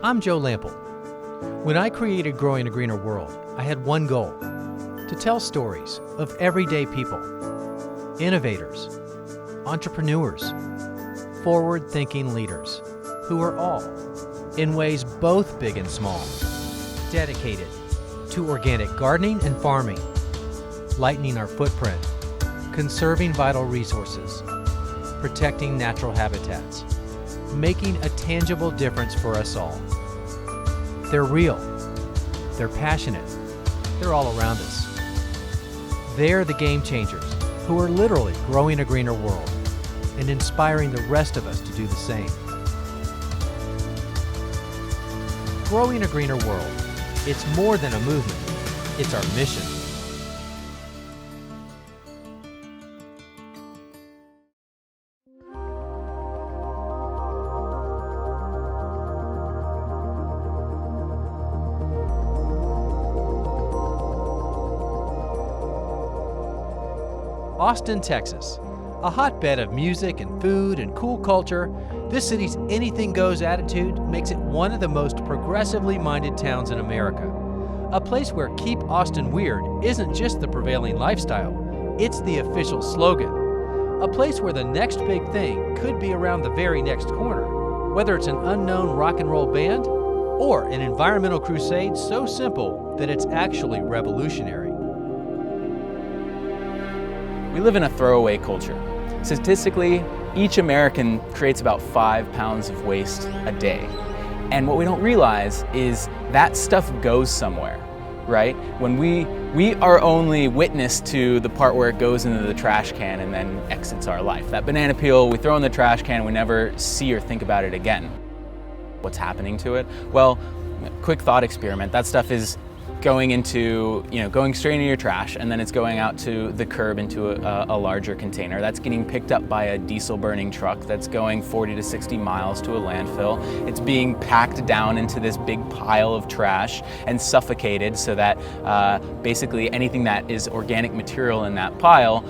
I'm Joe Lample. When I created Growing a Greener World, I had one goal: to tell stories of everyday people, innovators, entrepreneurs, forward-thinking leaders who are all, in ways both big and small, dedicated to organic gardening and farming, lightening our footprint, conserving vital resources, protecting natural habitats, making a tangible difference for us all. They're real, they're passionate, they're all around us. They're the game changers who are literally growing a greener world and inspiring the rest of us to do the same. Growing a Greener World, it's more than a movement, it's our mission. Austin, Texas, a hotbed of music and food and cool culture, this city's anything-goes attitude makes it one of the most progressively minded towns in America. A place where Keep Austin Weird isn't just the prevailing lifestyle, it's the official slogan. A place where the next big thing could be around the very next corner, whether it's an unknown rock and roll band or an environmental crusade so simple that it's actually revolutionary. We live in a throwaway culture. Statistically, each American creates about 5 pounds of waste a day. And what we don't realize is that stuff goes somewhere, right? When we are only witness to the part where it goes into the trash can and then exits our life. That banana peel we throw in the trash can and we never see or think about it again. What's happening to it? Well, quick thought experiment. That stuff is going straight into your trash, and then it's going out to the curb into a larger container. That's getting picked up by a diesel burning truck that's going 40 to 60 miles to a landfill. It's being packed down into this big pile of trash and suffocated so that basically anything that is organic material in that pile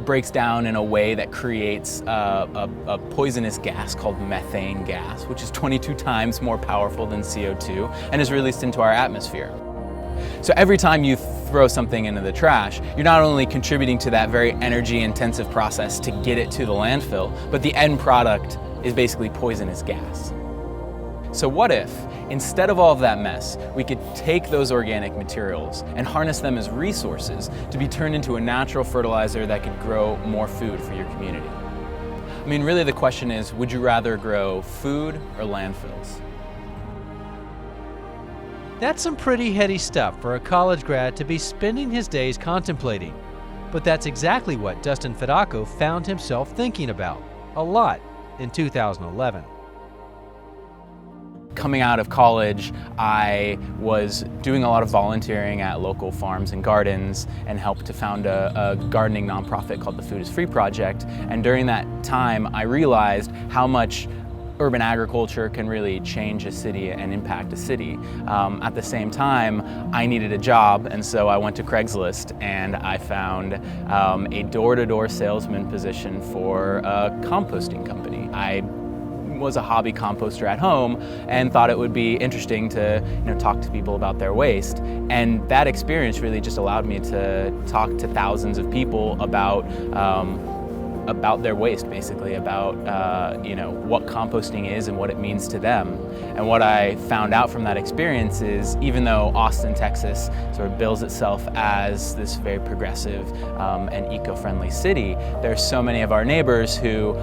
breaks down in a way that creates a poisonous gas called methane gas, which is 22 times more powerful than CO2 and is released into our atmosphere. So every time you throw something into the trash, you're not only contributing to that very energy-intensive process to get it to the landfill, but the end product is basically poisonous gas. So what if, instead of all of that mess, we could take those organic materials and harness them as resources to be turned into a natural fertilizer that could grow more food for your community? I mean, really the question is, would you rather grow food or landfills? That's some pretty heady stuff for a college grad to be spending his days contemplating. But that's exactly what Dustin Fedacco found himself thinking about a lot in 2011. Coming out of college, I was doing a lot of volunteering at local farms and gardens and helped to found a gardening nonprofit called the Food is Free Project. And during that time, I realized how much urban agriculture can really change a city and impact a city. At the same time, I needed a job, and so I went to Craigslist and I found a door-to-door salesman position for a composting company. I was a hobby composter at home and thought it would be interesting to talk to people about their waste. And that experience really just allowed me to talk to thousands of people about their waste, basically, about what composting is and what it means to them. And what I found out from that experience is, even though Austin, Texas sort of bills itself as this very progressive and eco-friendly city, there's so many of our neighbors who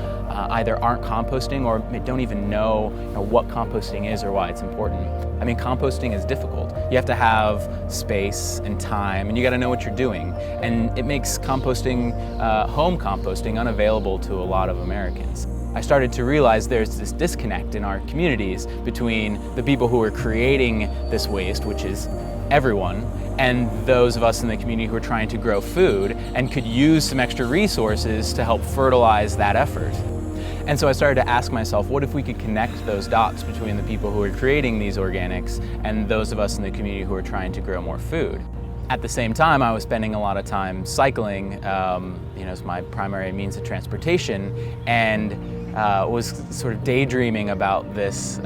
either aren't composting or don't even know what composting is or why it's important. I mean, composting is difficult. You have to have space and time, and you got to know what you're doing. And it makes composting, home composting, unavailable to a lot of Americans. I started to realize there's this disconnect in our communities between the people who are creating this waste, which is everyone, and those of us in the community who are trying to grow food and could use some extra resources to help fertilize that effort. And so I started to ask myself, what if we could connect those dots between the people who are creating these organics and those of us in the community who are trying to grow more food? At the same time, I was spending a lot of time cycling, as my primary means of transportation, and was sort of daydreaming about this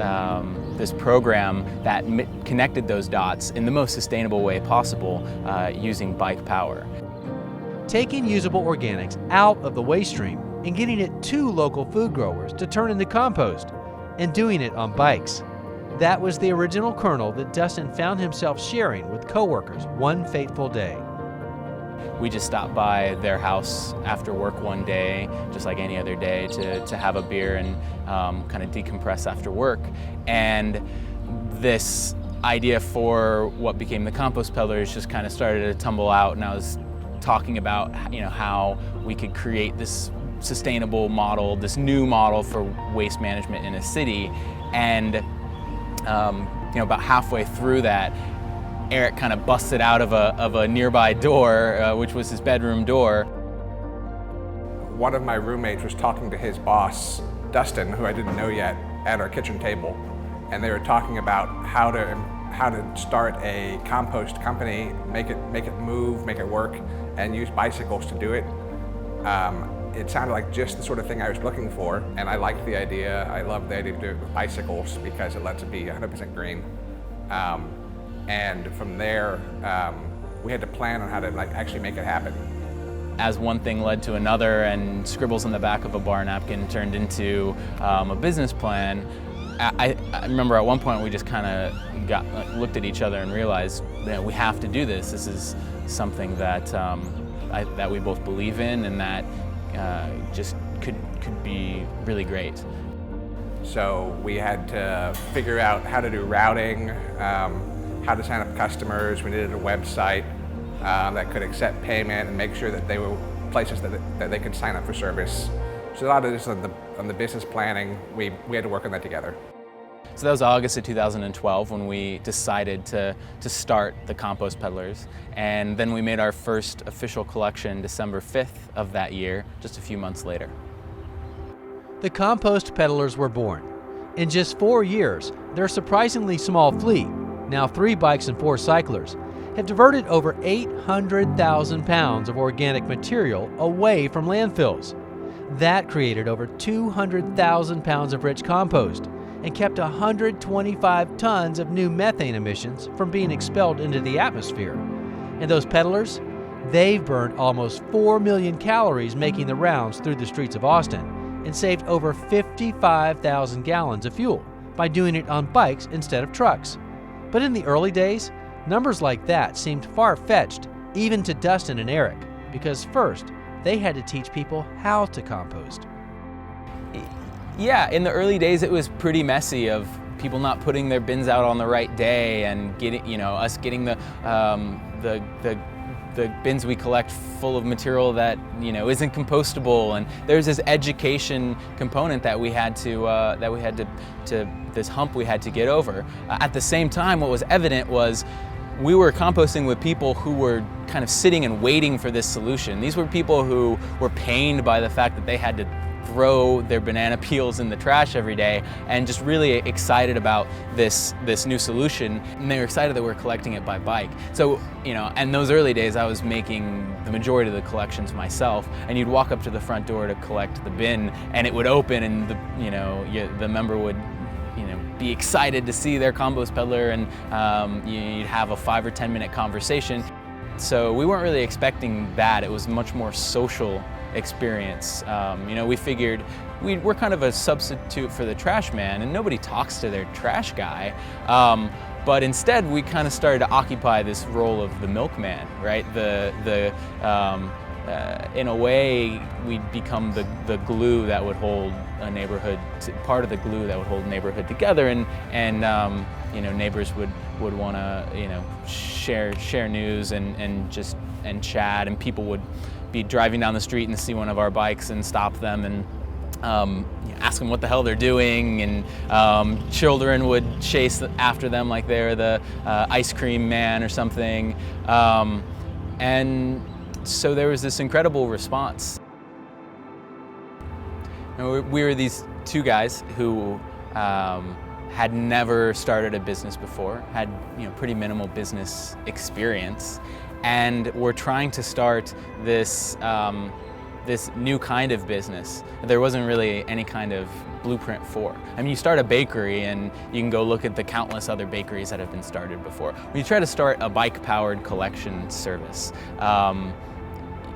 this program that connected those dots in the most sustainable way possible using bike power. Taking usable organics out of the waste stream and getting it to local food growers to turn into compost, and doing it on bikes. That was the original kernel that Dustin found himself sharing with coworkers one fateful day. We just stopped by their house after work one day, just like any other day, to have a beer and kind of decompress after work. And this idea for what became the Compost Peddlers just kind of started to tumble out, and I was talking about how we could create this sustainable model, this new model for waste management in a city. And about halfway through that, Eric kind of busted out of a nearby door, which was his bedroom door. One of my roommates was talking to his boss, Dustin, who I didn't know yet, at our kitchen table, and they were talking about how to start a compost company, make it move, make it work, and use bicycles to do it. It sounded like just the sort of thing I was looking for, and I liked the idea. I loved the idea of doing it with bicycles because it lets it be 100% green. And from there, we had to plan on how to actually make it happen. As one thing led to another, and scribbles on the back of a bar napkin turned into a business plan, I remember at one point we just kind of looked at each other and realized that we have to do this. This is something that that we both believe in, and that just could be really great. So we had to figure out how to do routing, how to sign up customers. We needed a website that could accept payment and make sure that they were places that they could sign up for service. So a lot of this on the business planning, we had to work on that together. So that was August of 2012 when we decided to start the Compost Peddlers, and then we made our first official collection December 5th of that year, just a few months later. The Compost Peddlers were born. In just 4 years, their surprisingly small fleet, now 3 bikes and 4 cyclers, have diverted over 800,000 pounds of organic material away from landfills. That created over 200,000 pounds of rich compost and kept 125 tons of new methane emissions from being expelled into the atmosphere. And those peddlers, they've burned almost 4 million calories making the rounds through the streets of Austin and saved over 55,000 gallons of fuel by doing it on bikes instead of trucks. But in the early days, numbers like that seemed far-fetched even to Dustin and Eric, because first, they had to teach people how to compost. Yeah, in the early days it was pretty messy, of people not putting their bins out on the right day, and us getting the bins we collect full of material that isn't compostable, and there's this education component that we had to this hump we had to get over. At the same time, what was evident was we were composting with people who were kind of sitting and waiting for this solution. These were people who were pained by the fact that they had to throw their banana peels in the trash every day, and just really excited about this new solution, and they were excited that we were collecting it by bike. So, in those early days I was making the majority of the collections myself, and you'd walk up to the front door to collect the bin, and it would open, and the member would be excited to see their Compost Peddler, and you'd have a 5 or 10 minute conversation. So we weren't really expecting that. It was much more social experience. We figured we're kind of a substitute for the trash man, and nobody talks to their trash guy. But instead, we kind of started to occupy this role of the milkman, right? In a way, we'd become the glue that would hold a neighborhood, part of the glue that would hold a neighborhood together, and neighbors would want to share news and chat, and people would be driving down the street and see one of our bikes and stop them and ask them what the hell they're doing, and children would chase after them like they're the ice cream man or something, and so there was this incredible response. We were these 2 guys who had never started a business before, had pretty minimal business experience, and were trying to start this this new kind of business that there wasn't really any kind of blueprint for. I mean, you start a bakery and you can go look at the countless other bakeries that have been started before. When you try to start a bike-powered collection service,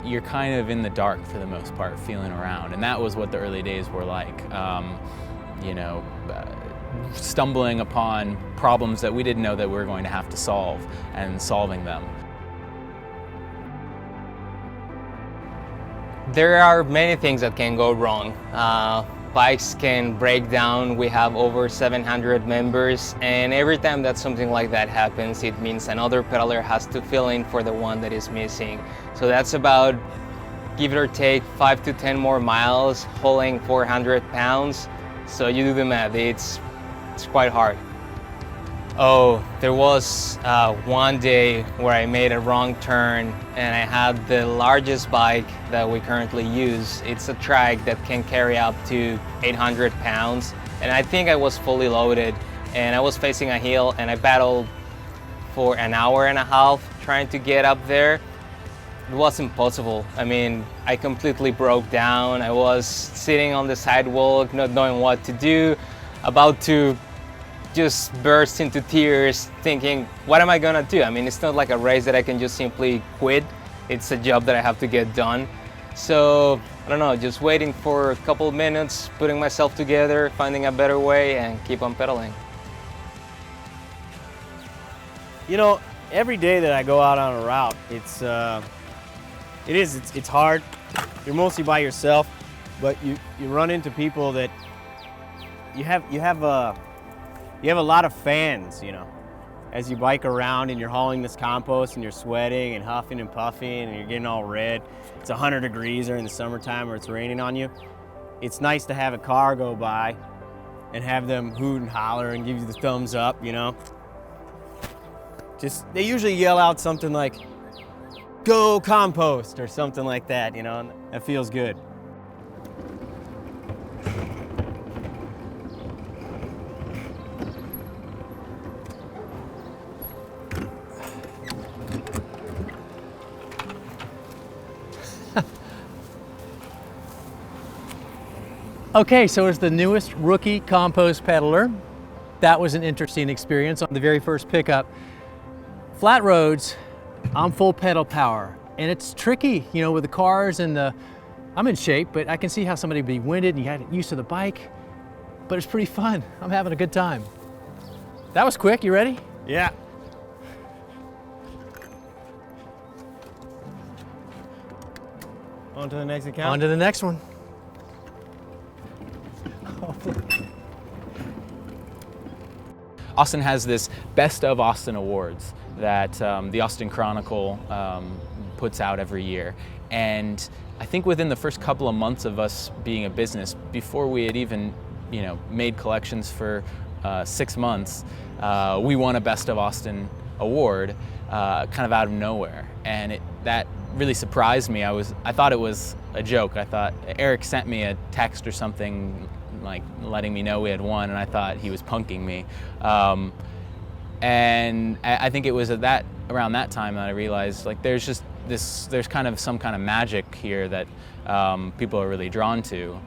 you're kind of in the dark for the most part, feeling around. And that was what the early days were like. You know, stumbling upon problems that we didn't know that we were going to have to solve and solving them. There are many things that can go wrong. Bikes can break down. We have over 700 members, and every time that something like that happens, it means another peddler has to fill in for the one that is missing. So that's about, give it or take, 5 to 10 more miles, hauling 400 pounds. So you do the math, it's quite hard. Oh, there was one day where I made a wrong turn and I had the largest bike that we currently use. It's a trike that can carry up to 800 pounds. And I think I was fully loaded and I was facing a hill and I battled for an hour and a half trying to get up there. It was impossible. I mean, I completely broke down. I was sitting on the sidewalk, not knowing what to do, about to just burst into tears thinking, what am I gonna do? I mean, it's not like a race that I can just simply quit. It's a job that I have to get done. So, I don't know, just waiting for a couple of minutes, putting myself together, finding a better way, and keep on pedaling. You know, every day that I go out on a route, it's hard. You're mostly by yourself, but you run into people that you have a lot of fans, you know, as you bike around and you're hauling this compost and you're sweating and huffing and puffing and you're getting all red. It's 100 degrees during the summertime or it's raining on you. It's nice to have a car go by and have them hoot and holler and give you the thumbs up, you know. They usually yell out something like, "Go Compost," or something like that, you know, and that feels good. Okay, so as the newest rookie compost peddler, that was an interesting experience on the very first pickup. Flat roads, I'm full pedal power, and it's tricky, you know, with the cars and I'm in shape, but I can see how somebody would be winded and you got used to the bike, but it's pretty fun. I'm having a good time. That was quick, you ready? Yeah. On to the next account. On to the next one. Austin has this Best of Austin Awards that the Austin Chronicle puts out every year. And I think within the first couple of months of us being a business, before we had even, you know, made collections for 6 months, we won a Best of Austin award kind of out of nowhere. And that really surprised me. I thought it was a joke. I thought Eric sent me a text or something like letting me know we had won, and I thought he was punking me. And I think it was around that time that I realized, like, there's kind of some kind of magic here that people are really drawn to.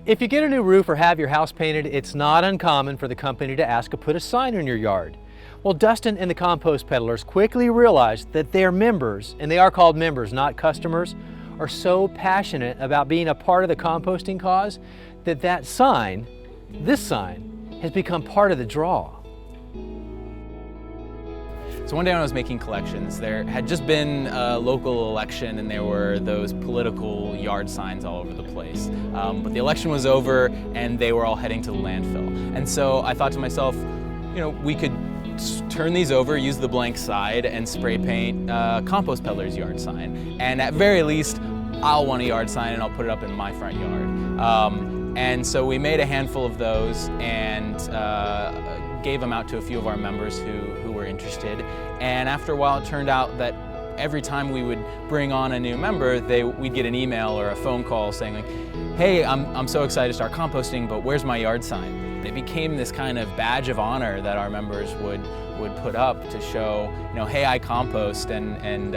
If you get a new roof or have your house painted, it's not uncommon for the company to ask to put a sign in your yard. Well, Dustin and the Compost Peddlers quickly realized that their members, and they are called members, not customers, are so passionate about being a part of the composting cause that this sign, has become part of the draw. So one day when I was making collections, there had just been a local election and there were those political yard signs all over the place. But the election was over and they were all heading to the landfill. And so I thought to myself, you know, we could turn these over, use the blank side, and spray paint Compost Peddlers yard sign. And at very least, I'll want a yard sign and I'll put it up in my front yard. And so we made a handful of those and gave them out to a few of our members who were interested. And after a while, it turned out that every time we would bring on a new member, we'd get an email or a phone call saying, like, "Hey, I'm so excited to start composting, but where's my yard sign?" It became this kind of badge of honor that our members would put up to show, you know, hey, I compost, and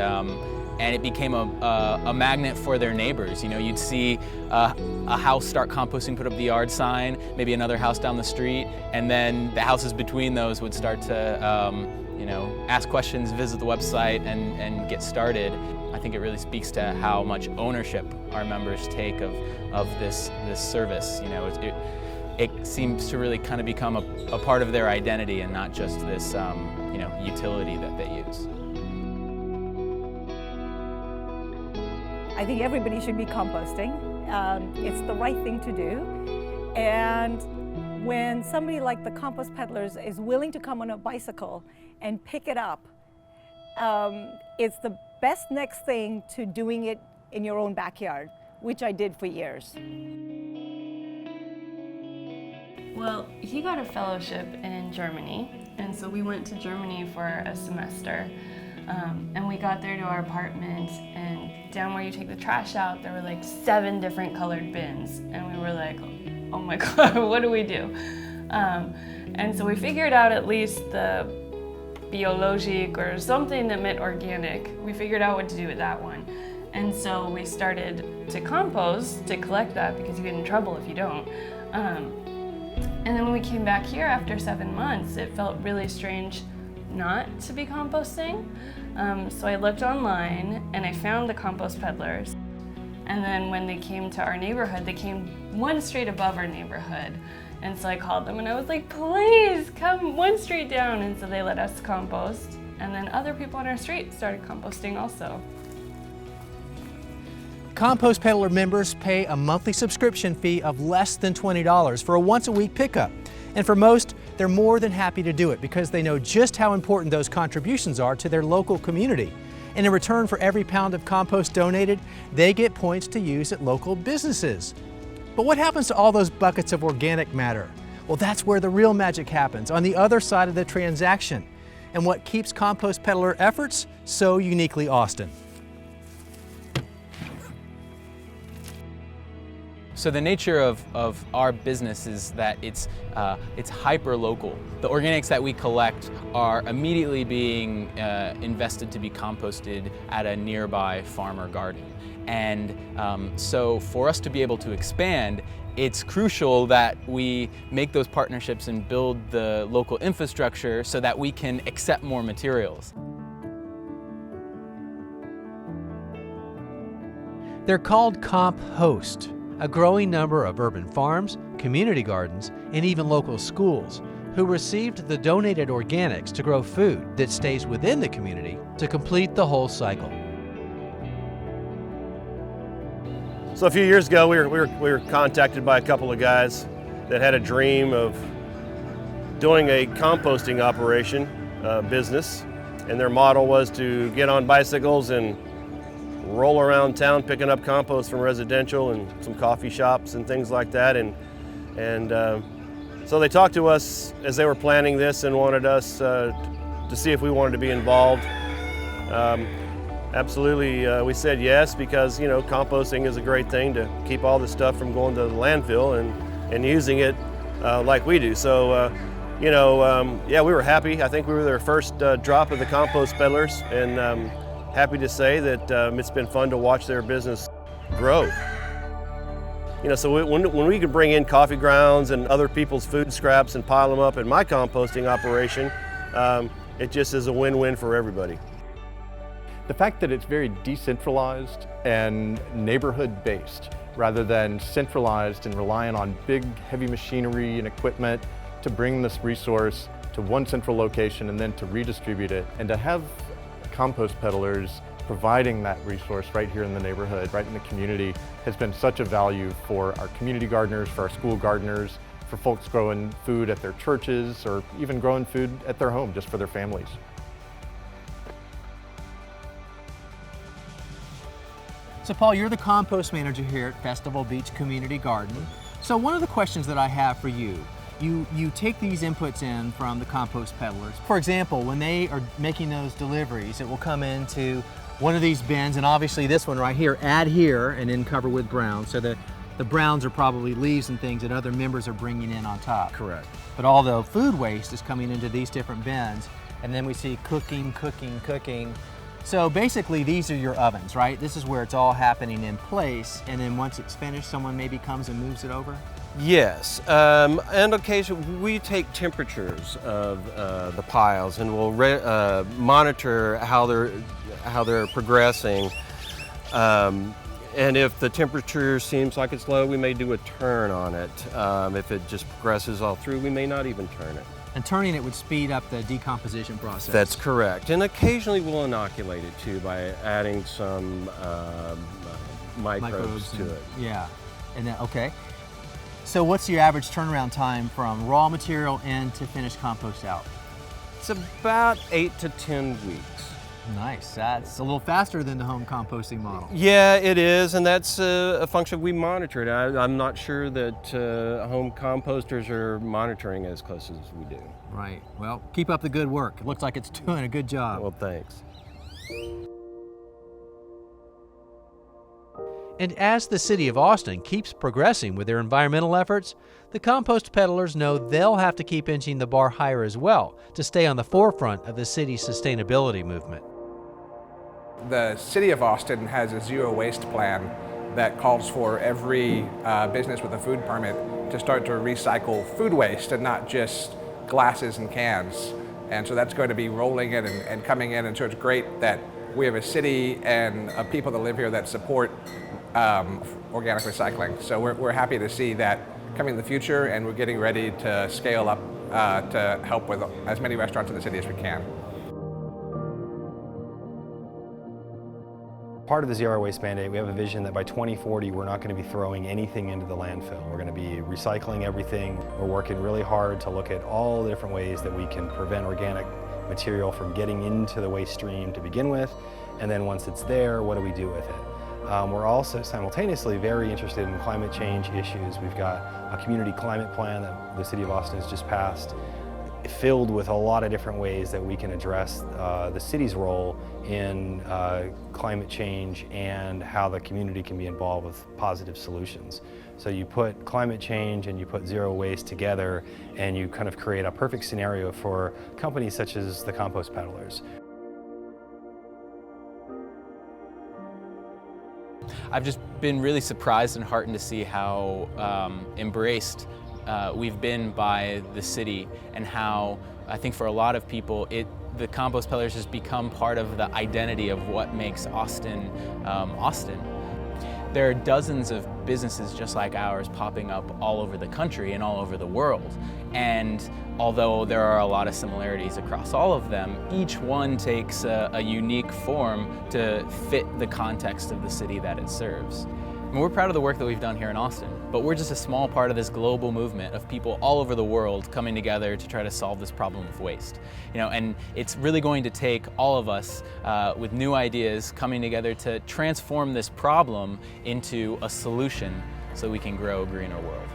and it became a magnet for their neighbors. You know, you'd see a house start composting, put up the yard sign, maybe another house down the street, and then the houses between those would start to you know, ask questions, visit the website, and get started. I think it really speaks to how much ownership our members take of this service. You know, it seems to really kind of become a part of their identity and not just this you know, utility that they use. I think everybody should be composting. It's the right thing to do. And when somebody like the Compost Peddlers is willing to come on a bicycle and pick it up, it's the best next thing to doing it in your own backyard, which I did for years. Well, he got a fellowship in Germany, and so we went to Germany for a semester. And we got there to our apartment, and down where you take the trash out, there were like 7 different colored bins. And we were like, oh my God, what do we do? And so we figured out at least the biologic or something that meant organic. We figured out what to do with that one. And so we started to compost to collect that, because you get in trouble if you don't. And then when we came back here after 7 months, it felt really strange not to be composting. So I looked online and I found the Compost Peddlers. And then when they came to our neighborhood, they came one street above our neighborhood. And so I called them and I was like, please come one street down. And so they let us compost. And then other people on our street started composting also. Compost Peddler members pay a monthly subscription fee of less than $20 for a once-a-week pickup. And for most, they're more than happy to do it because they know just how important those contributions are to their local community. And in return for every pound of compost donated, they get points to use at local businesses. But what happens to all those buckets of organic matter? Well, that's where the real magic happens, on the other side of the transaction, and what keeps Compost Peddler efforts so uniquely Austin. So the nature of our business is that it's hyper-local. The organics that we collect are immediately being invested to be composted at a nearby farm or garden. And so for us to be able to expand, it's crucial that we make those partnerships and build the local infrastructure so that we can accept more materials. They're called Compost. A growing number of urban farms, community gardens, and even local schools who received the donated organics to grow food that stays within the community to complete the whole cycle. So a few years ago, we were contacted by a couple of guys that had a dream of doing a composting operation business, and their model was to get on bicycles and roll around town picking up compost from residential and some coffee shops and things like that. And so they talked to us as they were planning this and wanted us to see if we wanted to be involved. Absolutely, we said yes, because, you know, composting is a great thing to keep all the stuff from going to the landfill and using it like we do. So, you know, yeah, we were happy. I think we were their first drop of the Compost Peddlers, and happy to say that it's been fun to watch their business grow. You know, so when we can bring in coffee grounds and other people's food scraps and pile them up in my composting operation, it just is a win-win for everybody. The fact that it's very decentralized and neighborhood-based rather than centralized and relying on big, heavy machinery and equipment to bring this resource to one central location and then to redistribute it, and to have Compost Peddlers providing that resource right here in the neighborhood, right in the community, has been such a value for our community gardeners, for our school gardeners, for folks growing food at their churches, or even growing food at their home just for their families. So Paul, you're the compost manager here at Festival Beach Community Garden. So one of the questions that I have for you, you take these inputs in from the Compost Peddlers. For example, when they are making those deliveries, it will come into one of these bins, and obviously this one right here, add here, and then cover with brown. So the browns are probably leaves and things that other members are bringing in on top. Correct. But all the food waste is coming into these different bins, and then we see cooking. So basically these are your ovens, right? This is where it's all happening in place, and then once it's finished, someone maybe comes and moves it over? Yes, and occasionally we take temperatures of the piles, and we'll monitor how they're progressing. And if the temperature seems like it's low, we may do a turn on it. If it just progresses all through, we may not even turn it. And turning it would speed up the decomposition process. That's correct. And occasionally we'll inoculate it too by adding some microbes to it. Yeah. And then, okay. So what's your average turnaround time from raw material in to finished compost out? It's about 8 to 10 weeks. Nice. That's a little faster than the home composting model. Yeah, it is, and that's a function we monitor it. I'm not sure that home composters are monitoring as close as we do. Right. Well, keep up the good work. It looks like it's doing a good job. Well, thanks. And as the city of Austin keeps progressing with their environmental efforts, the Compost Peddlers know they'll have to keep inching the bar higher as well to stay on the forefront of the city's sustainability movement. The city of Austin has a zero waste plan that calls for every business with a food permit to start to recycle food waste and not just glasses and cans. And so that's going to be rolling in and coming in, and so it's great that we have a city and people that live here that support organic recycling. So we're happy to see that coming in the future, and we're getting ready to scale up to help with as many restaurants in the city as we can. Part of the Zero Waste Mandate, we have a vision that by 2040 we're not going to be throwing anything into the landfill. We're going to be recycling everything. We're working really hard to look at all the different ways that we can prevent organic material from getting into the waste stream to begin with, and then once it's there, what do we do with it? We're also simultaneously very interested in climate change issues. We've got a community climate plan that the City of Austin has just passed, filled with a lot of different ways that we can address the city's role in climate change and how the community can be involved with positive solutions. So you put climate change and you put zero waste together, and you kind of create a perfect scenario for companies such as the Compost Peddlers. I've just been really surprised and heartened to see how embraced we've been by the city, and how I think for a lot of people the Compost Peddlers has become part of the identity of what makes Austin Austin. There are dozens of businesses just like ours popping up all over the country and all over the world. And although there are a lot of similarities across all of them, each one takes a unique form to fit the context of the city that it serves. And we're proud of the work that we've done here in Austin, but we're just a small part of this global movement of people all over the world coming together to try to solve this problem of waste. And it's really going to take all of us with new ideas coming together to transform this problem into a solution so we can grow a greener world.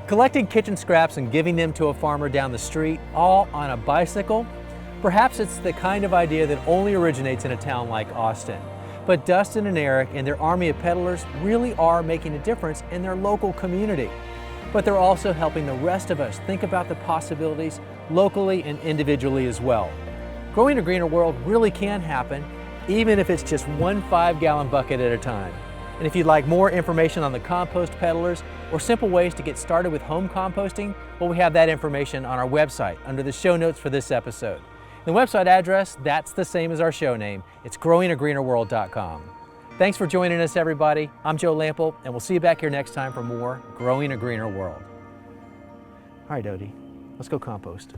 Collecting kitchen scraps and giving them to a farmer down the street, all on a bicycle? Perhaps it's the kind of idea that only originates in a town like Austin. But Dustin and Eric and their army of peddlers really are making a difference in their local community. But they're also helping the rest of us think about the possibilities locally and individually as well. Growing a greener world really can happen, even if it's just one 5-gallon bucket at a time. And if you'd like more information on the Compost Peddlers or simple ways to get started with home composting, well, we have that information on our website under the show notes for this episode. The website address, that's the same as our show name. It's growingagreenerworld.com. Thanks for joining us, everybody. I'm Joe Lample, and we'll see you back here next time for more Growing a Greener World. All right, Dodie, let's go compost.